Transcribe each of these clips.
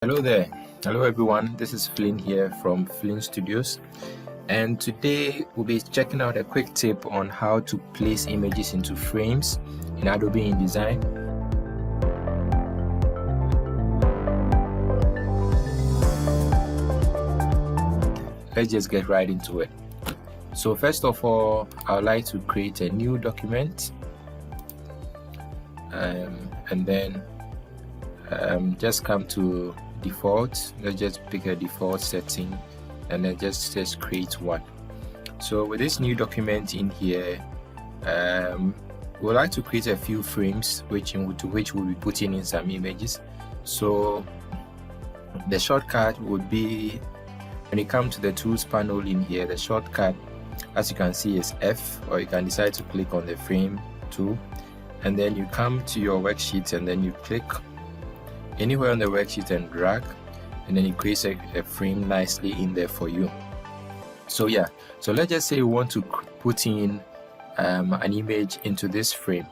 Hello there. Hello everyone. This is Phlynn here from Phlynn Studios, and today we'll be checking out a quick tip on how to place images into frames in Adobe InDesign. Let's just get right into it. So first of all, I would like to create a new document, and then just come to default. Let's just pick a default setting and then just create one. So with this new document in here, we'd like to create a few frames to which we'll be putting in some images. So the shortcut would be, when you come to the tools panel in here, the shortcut, as you can see, is F, or you can decide to click on the frame tool, and then you come to your worksheet and then you click anywhere on the worksheet and drag, and then it creates a frame nicely in there for you. So yeah, so let's just say we want to put in an image into this frame.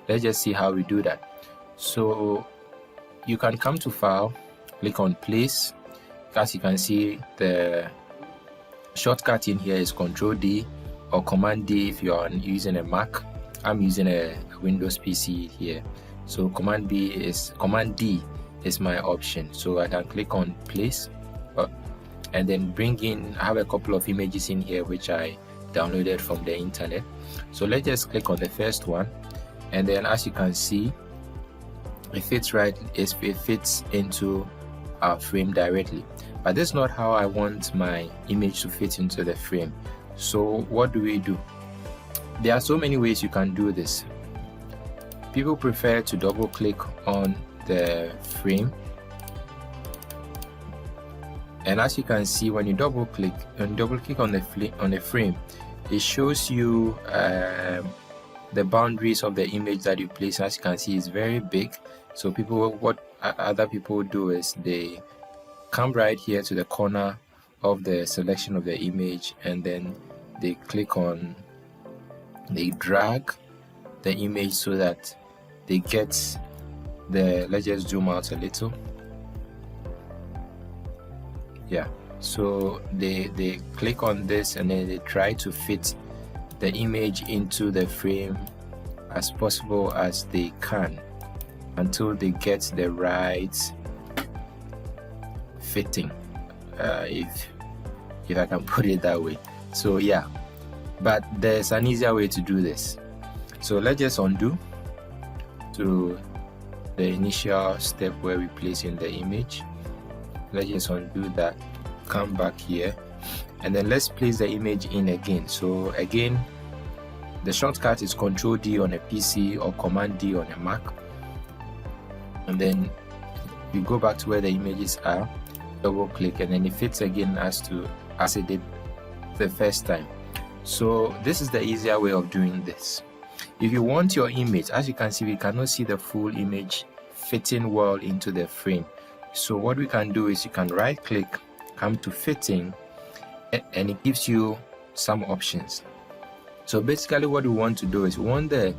Let's just see how we do that. So you can come to File, click on Place. As you can see, the shortcut in here is Control D or Command D if you are using a Mac. I'm using a Windows PC here, so Command D is my option. So I can click on Place, and then bring in, I have a couple of images in here which I downloaded from the internet. So let's just click on the first one, and then as you can see, it fits into our frame directly. But that's not how I want my image to fit into the frame. So what do? There are so many ways you can do this. People prefer to double click on the frame, and as you can see, when you double click on the frame, it shows you the boundaries of the image that you place. As you can see, it's very big. So what other people do is they come right here to the corner of the selection of the image, and then they drag the image so that they get let's just zoom out a little. Yeah, so they click on this, and then they try to fit the image into the frame as possible as they can until they get the right fitting, if I can put it that way. So yeah, but there's an easier way to do this. So let's just undo to the initial step where we place in the image. Let's just undo that, come back here, and then let's place the image in again. So again, the shortcut is Control D on a PC or Command D on a Mac, and then we go back to where the images are, double click, and then it fits again as it did the first time. So this is the easier way of doing this. If you want your image, as you can see, we cannot see the full image fitting well into the frame. So what we can do is you can right click, come to Fitting, and it gives you some options. So basically what we want to do is we want the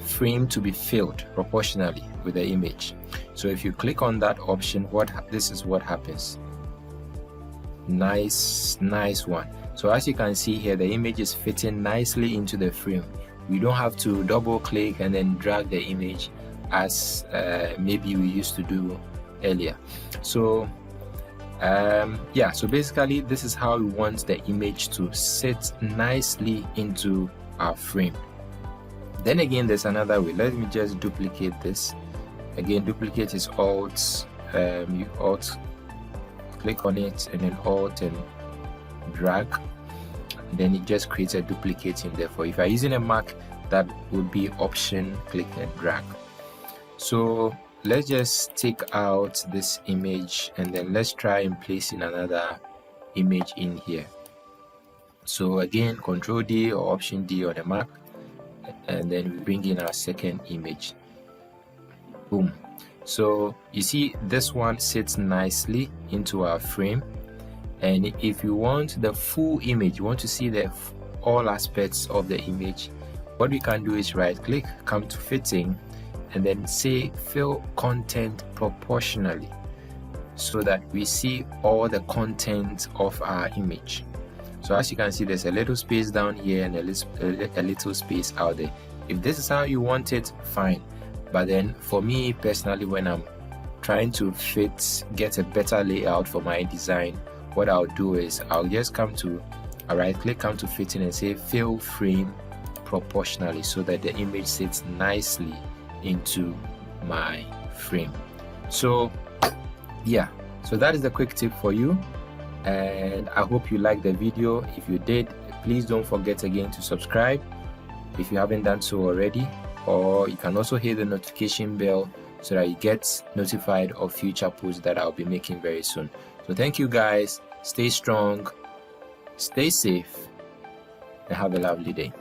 frame to be filled proportionally with the image. So if you click on that option, this is what happens. Nice one. So as you can see here, the image is fitting nicely into the frame. We don't have to double click and then drag the image as maybe we used to do earlier. So yeah, so basically this is how we want the image to sit nicely into our frame. Then again, there's another way. Let me just duplicate this. Again, duplicate is Alt, you Alt click on it, and then Alt and drag, and then it just creates a duplicate in there. For if you're using a Mac, that would be Option, click and drag. So let's just take out this image, and then let's try and place in another image in here. So again, Control D or Option D on the Mac, and then we bring in our second image. Boom. So you see, this one sits nicely into our frame. And if you want the full image, you want to see all aspects of the image, what we can do is right click, come to Fitting, and then say fill content proportionally. so that we see all the content of our image. So as you can see, there's a little space down here and a little space out there. If this is how you want it, fine. But then for me personally, when I'm trying to get a better layout for my design, what I'll do is I'll just right click, come to fitting and say fill frame proportionally, so that the image sits nicely into my frame. So yeah, so that is the quick tip for you, and I hope you liked the video. If you did, please don't forget again to subscribe if you haven't done so already, or you can also hit the notification bell so that you get notified of future posts that I'll be making very soon. So thank you guys, stay strong, stay safe, and have a lovely day.